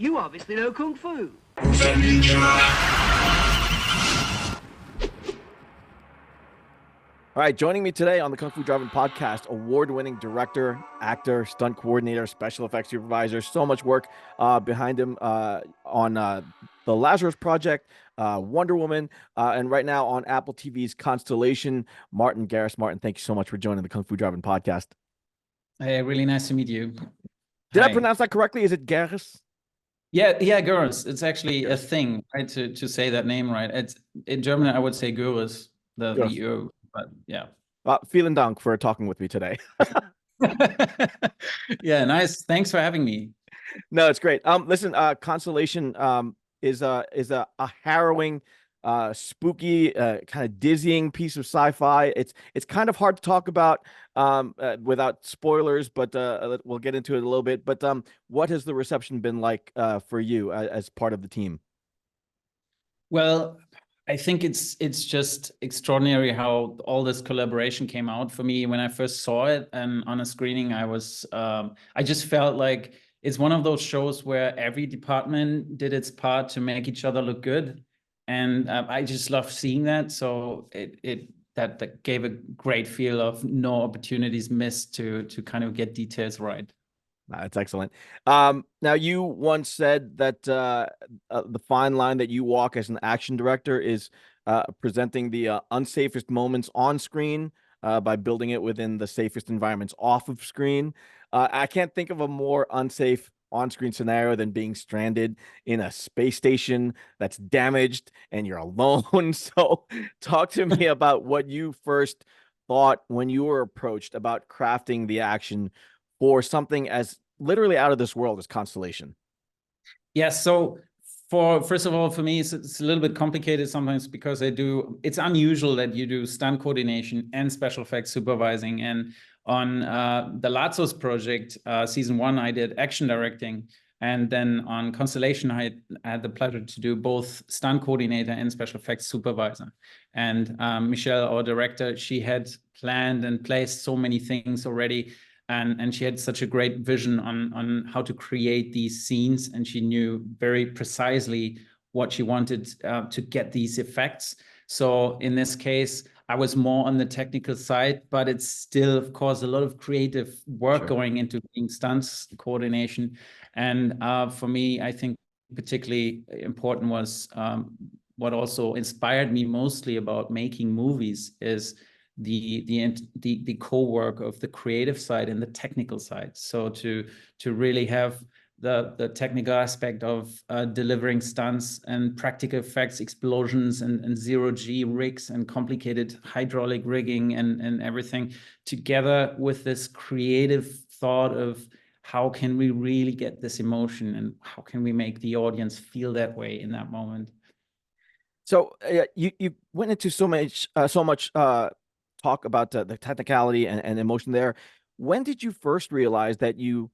You obviously know Kung Fu. All right, joining me today on the Kung Fu Driving Podcast, award-winning director, actor, stunt coordinator, special effects supervisor, so much work behind him on the Lazarus Project, Wonder Woman, and right now on Apple TV's Constellation, Martin Goeres. Martin, thank you so much for joining the Kung Fu Driving Podcast. Hey, really nice to meet you. Did I pronounce that correctly? Is it Garris? Yeah, Garris. It's actually a thing, right? To say that name right. It's in German, I would say Goeres, the O, but yeah. Vielen Dank for talking with me today. Yeah, nice. Thanks for having me. No, it's great. Listen, Constellation is a harrowing, spooky, kind of dizzying piece of sci-fi. It's kind of hard to talk about without spoilers, but we'll get into it a little bit. But what has the reception been like for you as part of the team? Well, I think it's just extraordinary how all this collaboration came out for me. When I first saw it and on a screening, I just felt like it's one of those shows where every department did its part to make each other look good. And I just love seeing that. So that gave a great feel of no opportunities missed to kind of get details right. That's excellent. Now, you once said that the fine line that you walk as an action director is presenting the unsafest moments on screen by building it within the safest environments off of screen. I can't think of a more unsafe on-screen scenario than being stranded in a space station that's damaged and you're alone. So talk to me about what you first thought when you were approached about crafting the action for something as literally out of this world as Constellation. Yeah, so first of all, for me, it's a little bit complicated sometimes because it's unusual that you do stunt coordination and special effects supervising. And on the Lazarus project, season 1, I did action directing. And then on Constellation, I had the pleasure to do both stunt coordinator and special effects supervisor. And Michelle, our director, she had planned and placed so many things already. And she had such a great vision on how to create these scenes. And she knew very precisely what she wanted to get these effects. So in this case, I was more on the technical side, but it's still, of course, a lot of creative work going into doing stunts coordination. And for me, I think particularly important was what also inspired me mostly about making movies is the co-work of the creative side and the technical side. So to really have the technical aspect of delivering stunts and practical effects, explosions and zero-G rigs and complicated hydraulic rigging and everything together with this creative thought of how can we really get this emotion and how can we make the audience feel that way in that moment. So you went into so much talk about the technicality and emotion there. When did you first realize that you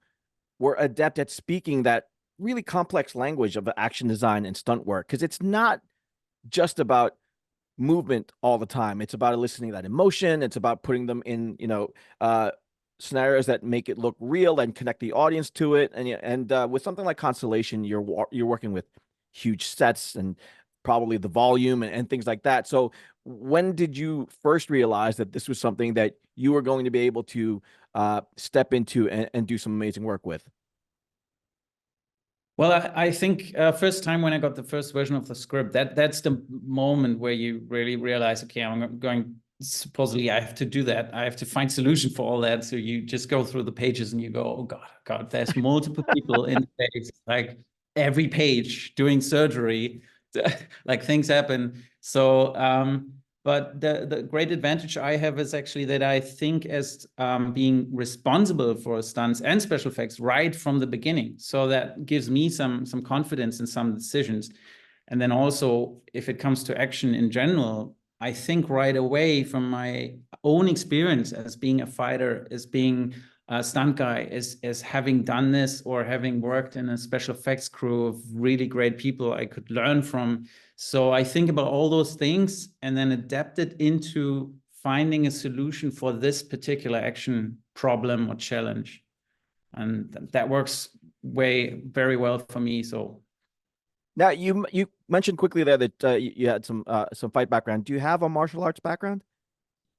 were adept at speaking that really complex language of action design and stunt work? Because it's not just about movement all the time. It's about eliciting that emotion. It's about putting them in, scenarios that make it look real and connect the audience to it. And with something like Constellation, you're working with huge sets and probably the volume and things like that. So when did you first realize that this was something that you were going to be able to step into and do some amazing work with? Well, I think first time when I got the first version of the script, that's the moment where you really realize, okay, I'm going, supposedly I have to do that. I have to find solution for all that. So you just go through the pages and you go, oh God, there's multiple people in space, like every page doing surgery, like things happen. So, but the great advantage I have is actually that I think as being responsible for stunts and special effects right from the beginning. So that gives me some confidence in some decisions. And then also, if it comes to action in general, I think right away from my own experience as being a fighter, as being a stunt guy, as having done this or having worked in a special effects crew of really great people I could learn from. So I think about all those things and then adapt it into finding a solution for this particular action problem or challenge. And that works way very well for me. So Now you mentioned quickly there that you had some fight background. Do you have a martial arts background?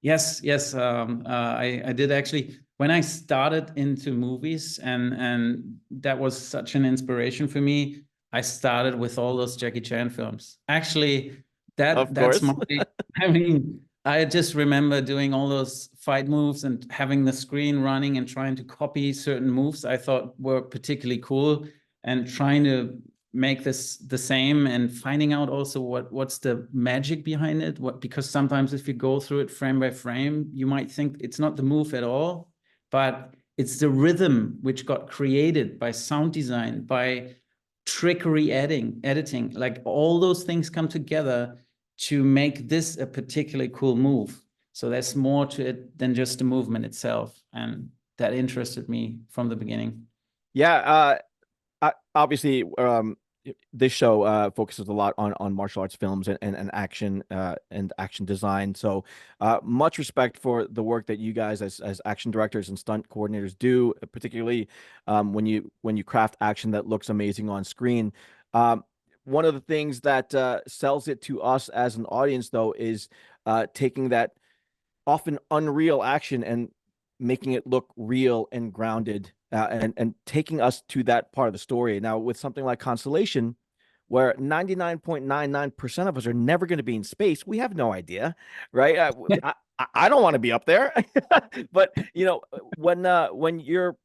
yes, yes, I did actually when I started into movies, and that was such an inspiration for me. I started with all those Jackie Chan films. Actually, Of that's course. my. I mean, I just remember doing all those fight moves and having the screen running and trying to copy certain moves I thought were particularly cool, and trying to make this the same, and finding out also what's the magic behind it. What, because sometimes if you go through it frame by frame, you might think it's not the move at all, but it's the rhythm which got created by sound design, by trickery editing, like all those things come together to make this a particularly cool move. So there's more to it than just the movement itself, and that interested me from the beginning. Yeah, obviously, this show focuses a lot on martial arts films and action design. So, much respect for the work that you guys as action directors and stunt coordinators do, particularly when you craft action that looks amazing on screen. One of the things that sells it to us as an audience, though, is taking that often unreal action and making it look real and grounded, and taking us to that part of the story. Now, with something like Constellation, where 99.99% of us are never going to be in space, we have no idea, right? I don't want to be up there, but when you're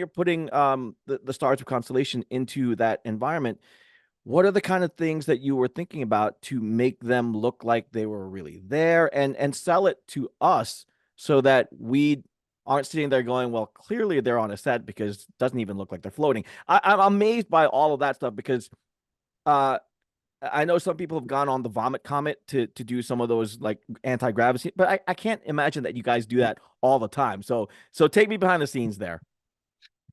putting the stars of Constellation into that environment, what are the kind of things that you were thinking about to make them look like they were really there, and sell it to us so that we aren't sitting there going, well, clearly they're on a set because it doesn't even look like they're floating. I'm amazed by all of that stuff because uh, I know some people have gone on the Vomit Comet to do some of those like anti-gravity, but I can't imagine that you guys do that all the time. So take me behind the scenes there.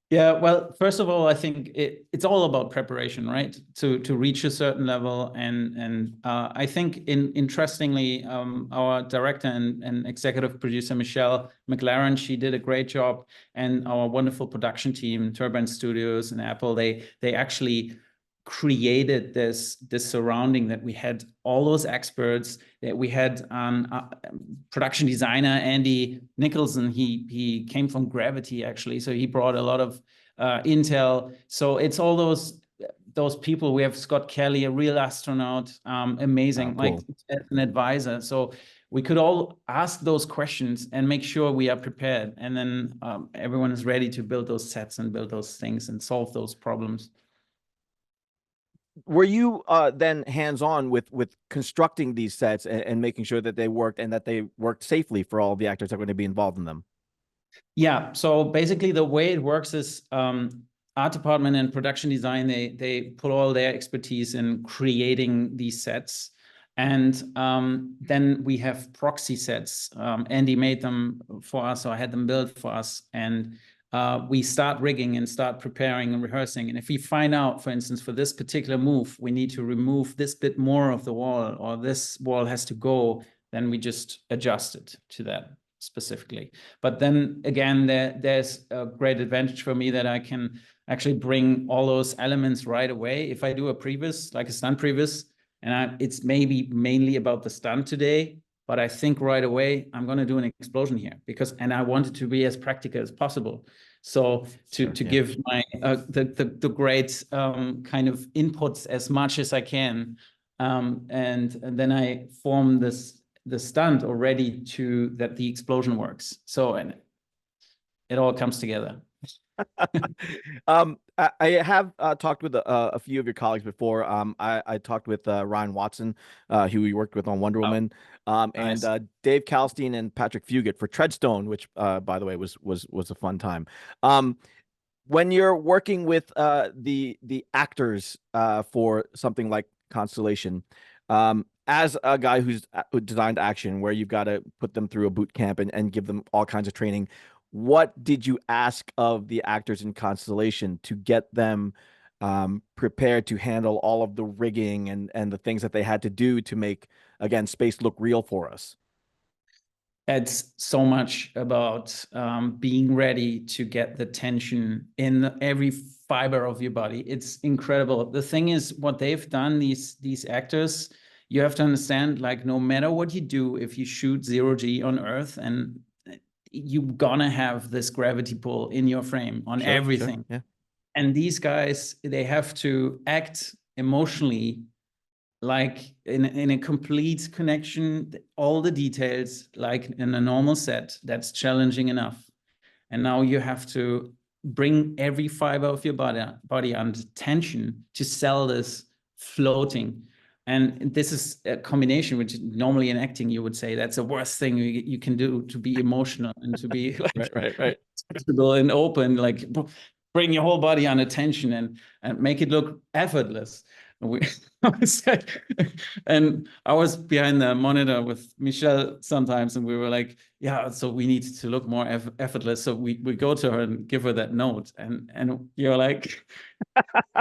Yeah, well, first of all, I think it's all about preparation, right? To reach a certain level, and I think interestingly, our director and executive producer Michelle McLaren, she did a great job, and our wonderful production team, Turbine Studios and Apple, they actually created this surrounding that we had all those experts, that we had production designer Andy Nicholson. He came from Gravity actually, so he brought a lot of intel. So it's all those people. We have Scott Kelly, a real astronaut, amazing, Cool. like as an advisor. So we could all ask those questions and make sure we are prepared, and then everyone is ready to build those sets and build those things and solve those problems. Were you then hands-on with constructing these sets and making sure that they worked and that they worked safely for all the actors that are going to be involved in them? Yeah, so basically the way it works is art department and production design, they put all their expertise in creating these sets. And then we have proxy sets. Andy made them for us, or I had them built for us. And we start rigging and start preparing and rehearsing. And if we find out, for instance, for this particular move, we need to remove this bit more of the wall, or this wall has to go, then we just adjust it to that specifically. But then again, there's a great advantage for me that I can actually bring all those elements right away. If I do a previs, like a stunt previs, and it's maybe mainly about the stunt today, but I think right away I'm going to do an explosion here, and I want it to be as practical as possible. So to give my the great kind of inputs as much as I can, and then I form the stunt already to that the explosion works. So, and it all comes together. I have talked with a few of your colleagues before. I talked with Ryan Watson, who we worked with on Wonder Woman, Nice. and Dave Kalstein and Patrick Fugit for Treadstone, which, by the way, was a fun time. When you're working with the actors for something like Constellation, as a guy who designed action, where you've got to put them through a boot camp and give them all kinds of training, what did you ask of the actors in Constellation to get them prepared to handle all of the rigging and the things that they had to do to make, again, space look real for us? it's so much about being ready to get the tension in every fiber of your body. It's incredible. The thing is, what they've done, these actors, you have to understand, like, no matter what you do, if you shoot 0G on Earth, and you're gonna have this gravity pull in your frame on everything. Yeah. And these guys, they have to act emotionally like in a complete connection, all the details, like in a normal set, that's challenging enough. And now you have to bring every fiber of your body under tension to sell this floating. And this is a combination which normally in acting you would say that's the worst thing you can do, to be emotional and to be like Right. flexible and open, like bring your whole body under tension and make it look effortless. And I was behind the monitor with Michelle sometimes, and we were like, yeah, so we need to look more effortless. So we go to her and give her that note, and you're like,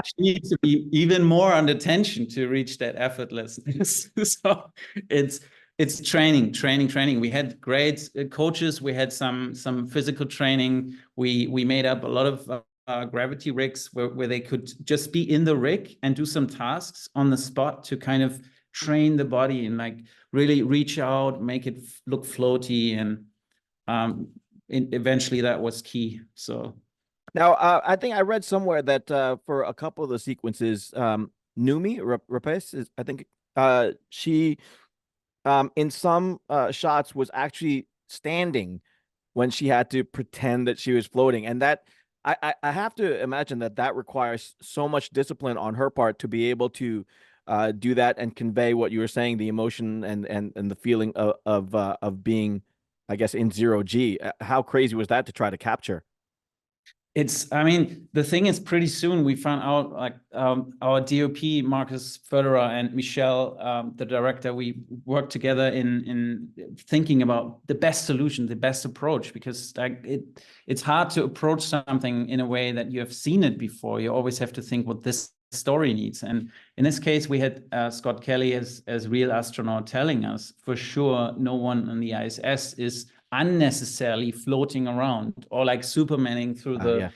she needs to be even more under tension to reach that effortlessness. So it's training. We had great coaches. We had some physical training. We made up a lot of gravity rigs where they could just be in the rig and do some tasks on the spot to kind of train the body and like really reach out, make it look floaty, and eventually that was key. So Now, I think I read somewhere that for a couple of the sequences, Noomi Rapace, I think she in some shots was actually standing when she had to pretend that she was floating, and that I have to imagine that requires so much discipline on her part to be able to do that and convey what you were saying, the emotion and the feeling of being, I guess, in 0G. How crazy was that to try to capture? I mean, the thing is, pretty soon we found out, like, our DOP, Marcus Förderer, and Michelle, the director, we worked together in thinking about the best solution, the best approach, because like it's hard to approach something in a way that you have seen it before. You always have to think what this story needs. And in this case, we had Scott Kelly as real astronaut telling us, for sure, no one on the ISS is unnecessarily floating around or like supermaning through the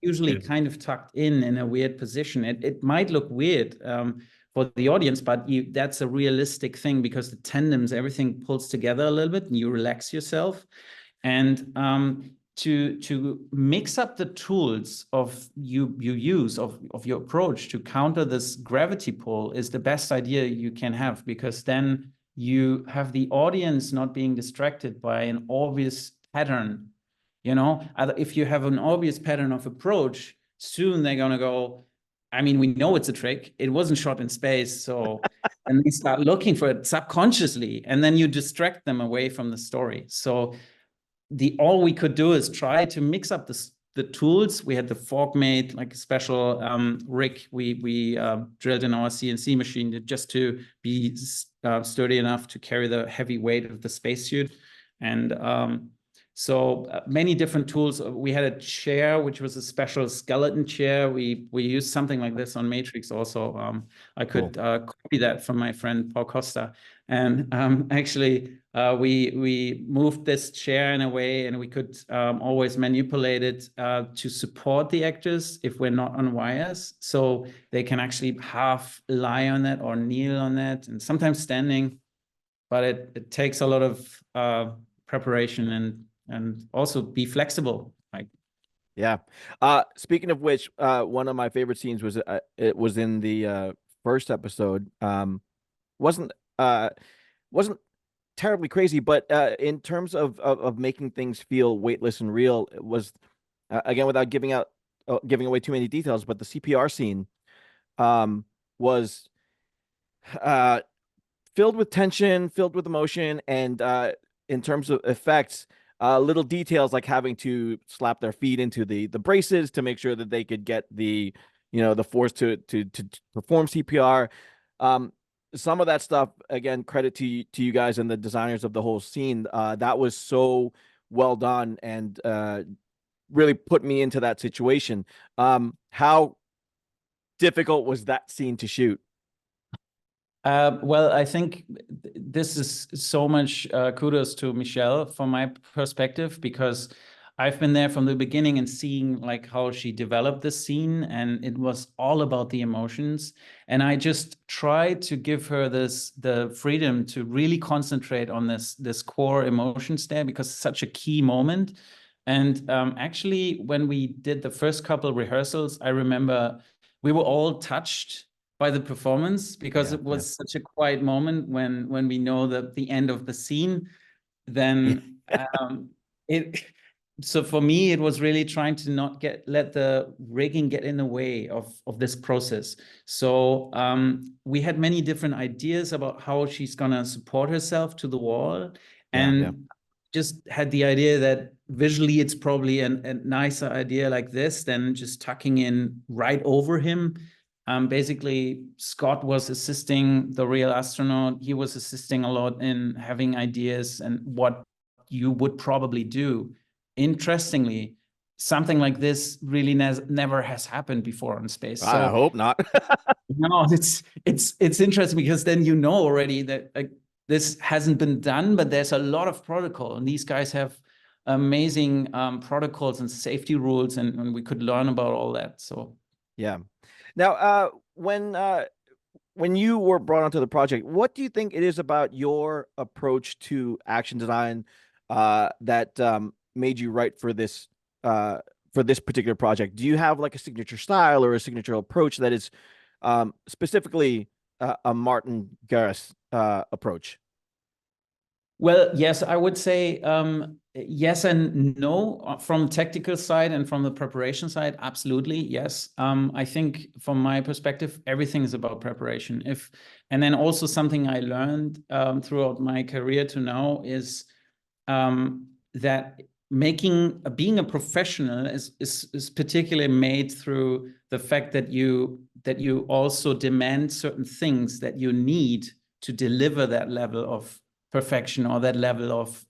usually kind of tucked in a weird position. It might look weird for the audience, but that's a realistic thing, because the tandems, everything pulls together a little bit and you relax yourself. And to mix up the tools of you use of your approach to counter this gravity pull is the best idea you can have, because then you have the audience not being distracted by an obvious pattern. You know, if you have an obvious pattern of approach, soon they're going to go, I mean, we know it's a trick. It wasn't shot in space. So, and they start looking for it subconsciously, and then you distract them away from the story. So all we could do is try to mix up the tools. We had the fork made, like a special rig we drilled in our CNC machine just to be sturdy enough to carry the heavy weight of the spacesuit. And so many different tools. We had a chair, which was a special skeleton chair. We used something like this on Matrix also. I could copy that from my friend Paul Costa. And actually, we moved this chair in a way, and we could always manipulate it to support the actors if we're not on wires. So they can actually half lie on that or kneel on that, and sometimes standing. But it takes a lot of preparation and also be flexible. Like, yeah. Speaking of which, one of my favorite scenes was it was in the first episode. Wasn't wasn't terribly crazy, but in terms of making things feel weightless and real, it was again, without giving away too many details, but the CPR scene was filled with tension, filled with emotion, and in terms of effects, little details like having to slap their feet into the braces to make sure that they could get the the force to perform CPR. Some of that stuff, again, credit to you guys and the designers of the whole scene. That was so well done and really put me into that situation. How difficult was that scene to shoot? Well, I think this is so much kudos to Michelle from my perspective, because I've been there from the beginning and seeing like how she developed this scene, and it was all about the emotions. And I just tried to give her the freedom to really concentrate on this core emotions there, because it's such a key moment. And actually, when we did the first couple rehearsals, I remember we were all touched by the performance, because it was such a quiet moment when we know that the end of the scene. Then it so for me it was really trying to not let the rigging get in the way of this process. So we had many different ideas about how she's gonna support herself to the wall, and just had the idea that visually it's probably a nicer idea like this than just tucking in right over him. Basically, Scott was assisting the real astronaut. He was assisting a lot in having ideas and what you would probably do. Interestingly, something like this really never has happened before in space. So I hope not. no, it's interesting, because then you know already that like this hasn't been done, but there's a lot of protocol, and these guys have amazing protocols and safety rules, and we could learn about all that. So yeah. Now, when you were brought onto the project, what do you think it is about your approach to action design that made you right for this particular project? Do you have like a signature style or a signature approach that is specifically a Martin Garris approach? well, yes, I would say yes and no. From tactical side and from the preparation side, absolutely yes. I think from my perspective, everything is about preparation. And then also something I learned throughout my career to now is that being a professional is particularly made through the fact that you also demand certain things that you need to deliver that level of perfection, or that level of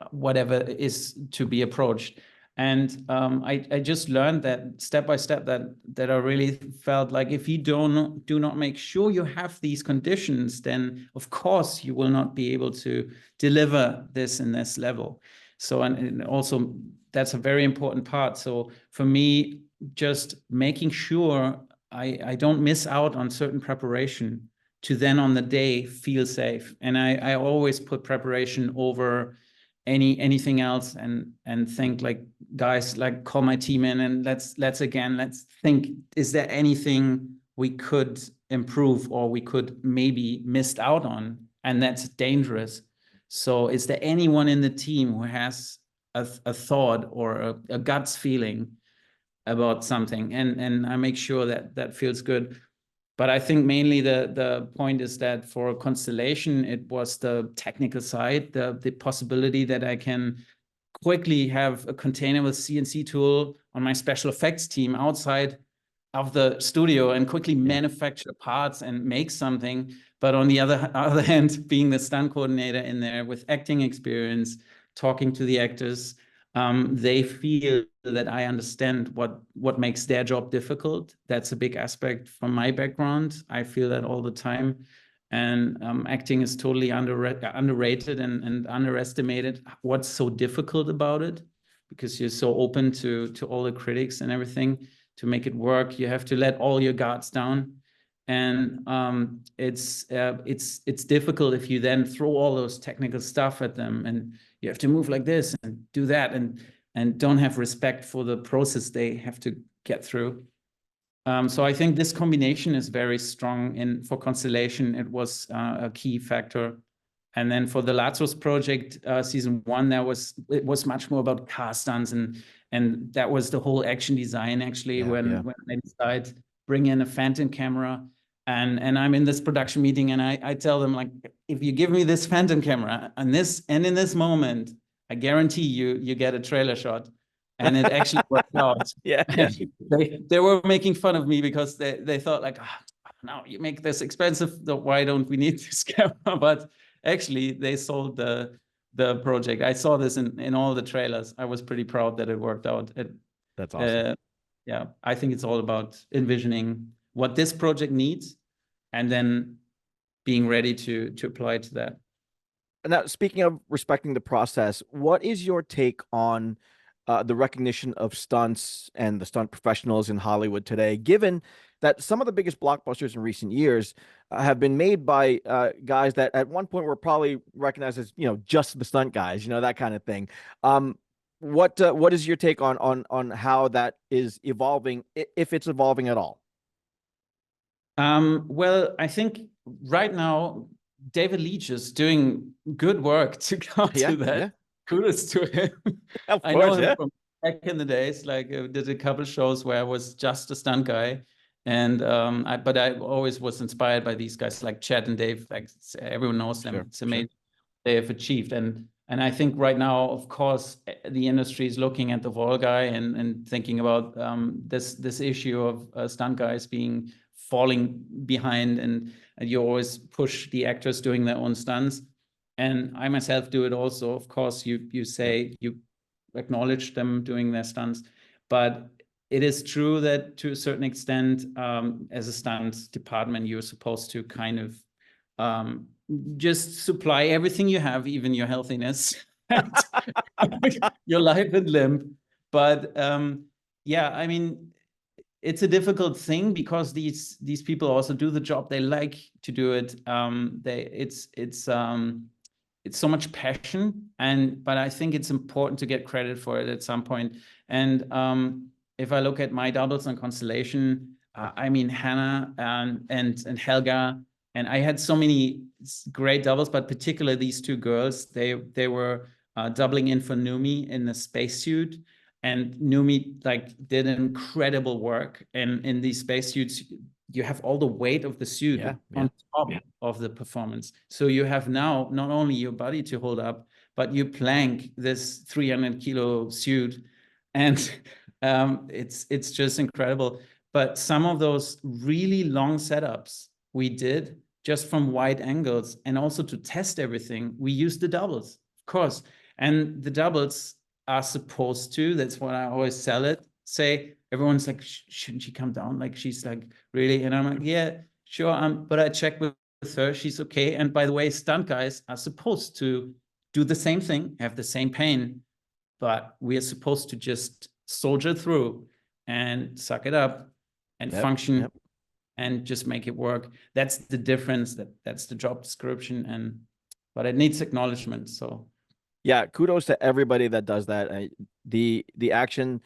whatever is to be approached. And I just learned that step by step, that I really felt like if you do not make sure you have these conditions, then of course you will not be able to deliver this in this level. So and also that's a very important part. So for me, just making sure I don't miss out on certain preparation to then on the day feel safe. And I always put preparation over anything else, and think like, guys, like call my team in and let's think, is there anything we could improve or we could maybe missed out on? And that's dangerous. So is there anyone in the team who has a thought or a guts feeling about something? And I make sure that feels good. But I think mainly the point is that for Constellation, it was the technical side, the possibility that I can quickly have a container with CNC tool on my special effects team outside of the studio and quickly manufacture parts and make something. But on the other hand, being the stunt coordinator in there with acting experience, talking to the actors, they feel that I understand what makes their job difficult. That's a big aspect from my background. I feel that all the time. And acting is totally underrated and underestimated. What's so difficult about it? Because you're so open to all the critics and everything. To make it work, you have to let all your guards down. And it's difficult if you then throw all those technical stuff at them, and you have to move like this and do that, and don't have respect for the process they have to get through. So I think this combination is very strong. For Constellation, it was a key factor. And then for the Lazarus project, season 1, it was much more about car stunts, and that was the whole action design actually. When they decided bring in a Phantom camera. And I'm in this production meeting, and I tell them, like, if you give me this Phantom camera and in this moment, I guarantee you get a trailer shot. And it actually worked out. They were making fun of me because they thought like, now you make this expensive, why don't we need this camera? But actually they sold the project. I saw this in all the trailers. I was pretty proud that it worked out. That's awesome. Yeah, I think it's all about envisioning what this project needs, and then being ready to apply to that. Now, speaking of respecting the process, what is your take on the recognition of stunts and the stunt professionals in Hollywood today, given that some of the biggest blockbusters in recent years have been made by guys that at one point were probably recognized as, just the stunt guys, that kind of thing. What is your take on how that is evolving, if it's evolving at all? Well, I think right now David Leitch is doing good work to come to that. Yeah. Kudos to him. Of I know course, him from back in the days. Like, did a couple shows where I was just a stunt guy, and but I always was inspired by these guys like Chad and Dave. Like, everyone knows them. It's amazing they have achieved, and I think right now, of course, the industry is looking at the Vol guy and thinking about this issue of stunt guys falling behind, and you always push the actors doing their own stunts. And I myself do it also. Of course, you say you acknowledge them doing their stunts, but it is true that to a certain extent, as a stunt department, you're supposed to kind of just supply everything you have, even your healthiness, your life and limb. But yeah, I mean, it's a difficult thing because these people also do the job. They like to do it. It's so much passion, but I think it's important to get credit for it at some point. And if I look at my doubles on Constellation, I mean, Hannah and Helga, and I had so many great doubles, but particularly these two girls, they were doubling in for Noomi in the spacesuit. And Noomi did incredible work. And in these spacesuits, you have all the weight of the suit on top of the performance. So you have now not only your body to hold up, but you plank this 300-kilo suit, and it's just incredible. But some of those really long setups we did just from wide angles, and also to test everything, we used the doubles, of course. And the doubles are supposed to, that's what I always sell it, say, everyone's like, shouldn't she come down? Like, she's like, really? And I'm like, yeah, sure. But I checked with her, she's okay. And by the way, stunt guys are supposed to do the same thing, have the same pain, but we are supposed to just soldier through and suck it up and function and just make it work. That's the difference. That's the job description, but it needs acknowledgement. So yeah, kudos to everybody that does that. The action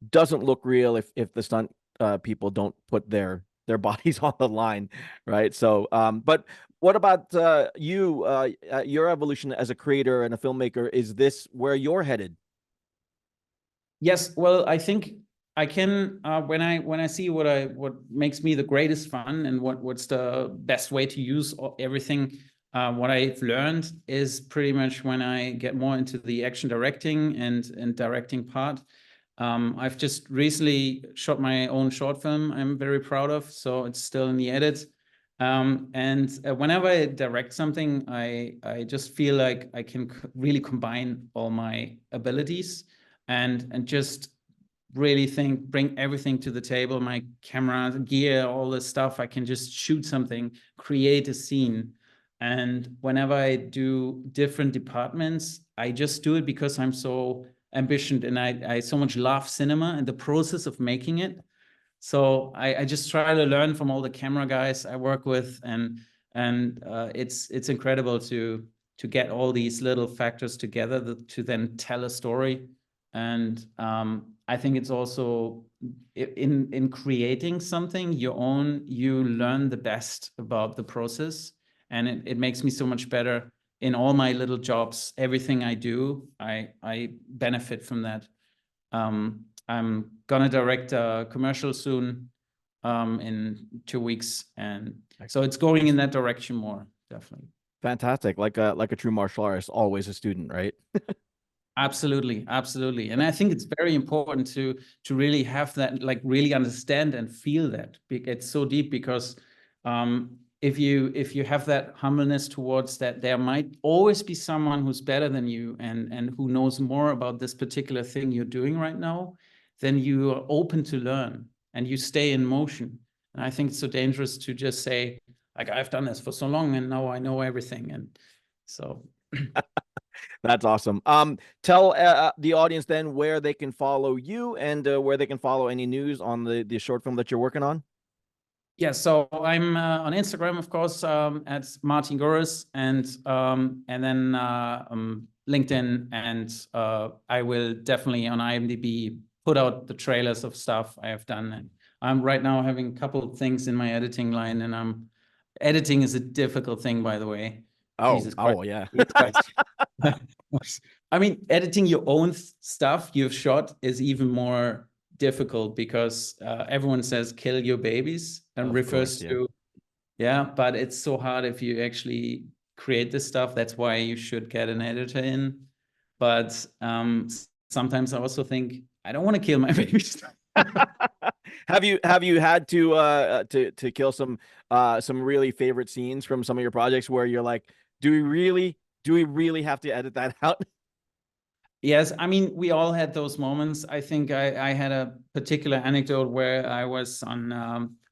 doesn't look real if the stunt people don't put their bodies on the line, right? So, but what about your evolution as a creator and a filmmaker? Is this where you're headed? Yes, well, I think I can when I see what makes me the greatest fun and what's the best way to use everything. What I've learned is pretty much when I get more into the action directing and directing part. I've just recently shot my own short film I'm very proud of, so it's still in the edit. And whenever I direct something, I just feel like I can really combine all my abilities and just really bring everything to the table, my camera, gear, all this stuff. I can just shoot something, create a scene. And whenever I do different departments, I just do it because I'm so ambitious and I so much love cinema and the process of making it. So I just try to learn from all the camera guys I work with, and it's incredible to get all these little factors together to then tell a story. And I think it's also in creating something your own, you learn the best about the process, and it makes me so much better in all my little jobs. Everything I do, I benefit from that. I'm gonna direct a commercial soon, in 2 weeks, and so it's going in that direction more, definitely. Fantastic, like a true martial artist, always a student, right? Absolutely, absolutely. And I think it's very important to really have that, like really understand and feel that. It's so deep because if you have that humbleness towards that, there might always be someone who's better than you and who knows more about this particular thing you're doing right now, then you are open to learn and you stay in motion. And I think it's so dangerous to just say, like I've done this for so long and now I know everything. And so That's awesome. Tell the audience then where they can follow you and where they can follow any news on the short film that you're working on. yeah, so I'm on Instagram, of course, at MARTIN GOERES, and then LinkedIn, and I will definitely on IMDb put out the trailers of stuff I have done. And I'm right now having a couple of things in my editing line, and editing is a difficult thing, by the way. Jesus Christ. Oh yeah. It's like, I mean, editing your own stuff you've shot is even more difficult because everyone says kill your babies and Of refers course, yeah. to, yeah, but it's so hard if you actually create this stuff. That's why you should get an editor in. But sometimes I also think I don't want to kill my babies. Have you had to kill some really favorite scenes from some of your projects where you're like, do we really have to edit that out? Yes, I mean, we all had those moments. I think I had a particular anecdote where I was on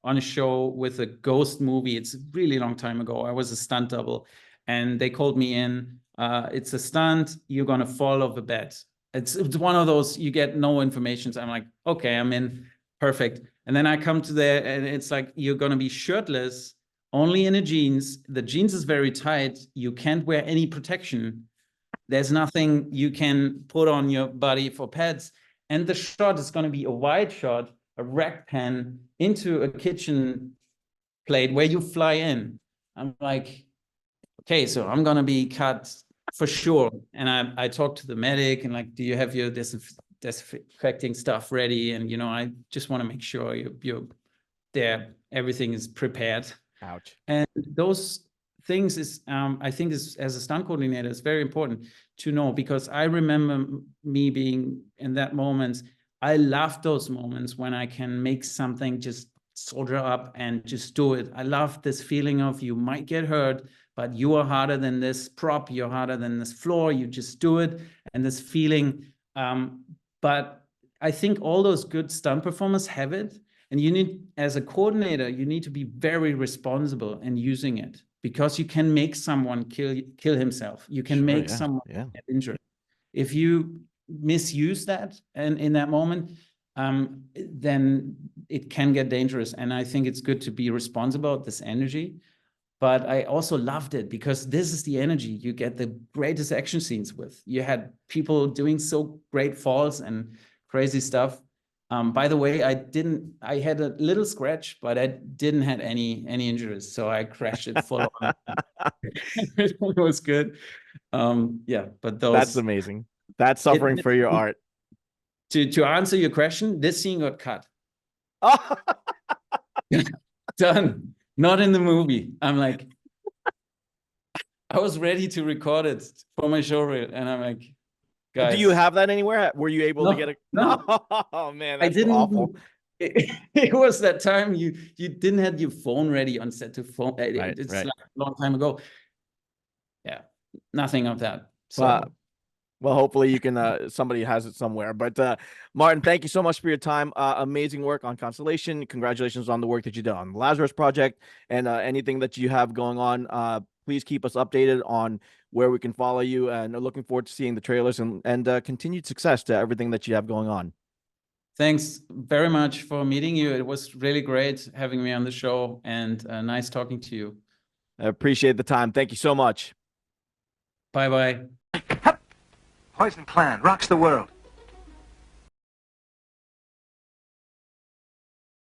a show with a ghost movie. It's a really long time ago. I was a stunt double, and they called me in. It's a stunt. You're gonna fall off a bed. It's one of those you get no information. So I'm like, okay, I'm in, perfect. And then I come to there, and it's like you're gonna be shirtless, only in a jeans. The jeans is very tight. You can't wear any protection. There's nothing you can put on your body for pads. And the shot is going to be a wide shot, a rack pan into a kitchen plate where you fly in. I'm like, okay, so I'm going to be cut for sure. And I talked to the medic and like, do you have your disinfecting stuff ready? And, you know, I just want to make sure you're there. Everything is prepared. Ouch. And those things is, I think as a stunt coordinator, it's very important to know, because I remember me being in that moment. I love those moments when I can make something just soldier up and just do it. I love this feeling of you might get hurt, but you are harder than this prop, you're harder than this floor, you just do it. And this feeling, but I think all those good stunt performers have it. And you need, as a coordinator, you need to be very responsible in using it, because you can make someone kill himself. You can make someone get injured. If you misuse that and in that moment, then it can get dangerous. And I think it's good to be responsible with this energy. But I also loved it because this is the energy you get the greatest action scenes with. You had people doing so great falls and crazy stuff. By the way, I had a little scratch, but I didn't have any injuries. So I crashed it full on. It was good. Yeah, but That's amazing. That's suffering for your art. To answer your question, this scene got cut. Oh. Done. Not in the movie. I'm like, I was ready to record it for my show reel. And I'm like, guys. Do you have that anywhere? Were you able to get a no? Oh man, that's I didn't. Awful. It was that time you didn't have your phone ready on set to phone. Right, it's right. like a long time ago. Yeah, nothing of that. So well, hopefully you can somebody has it somewhere. But Martin, thank you so much for your time. Amazing work on Constellation. Congratulations on the work that you did on the Lazarus project and anything that you have going on. Please keep us updated on where we can follow you, and looking forward to seeing the trailers and continued success to everything that you have going on. Thanks very much for meeting you. It was really great having me on the show, and nice talking to you. I appreciate the time. Thank you so much. Bye-bye. Poison Clan rocks the world.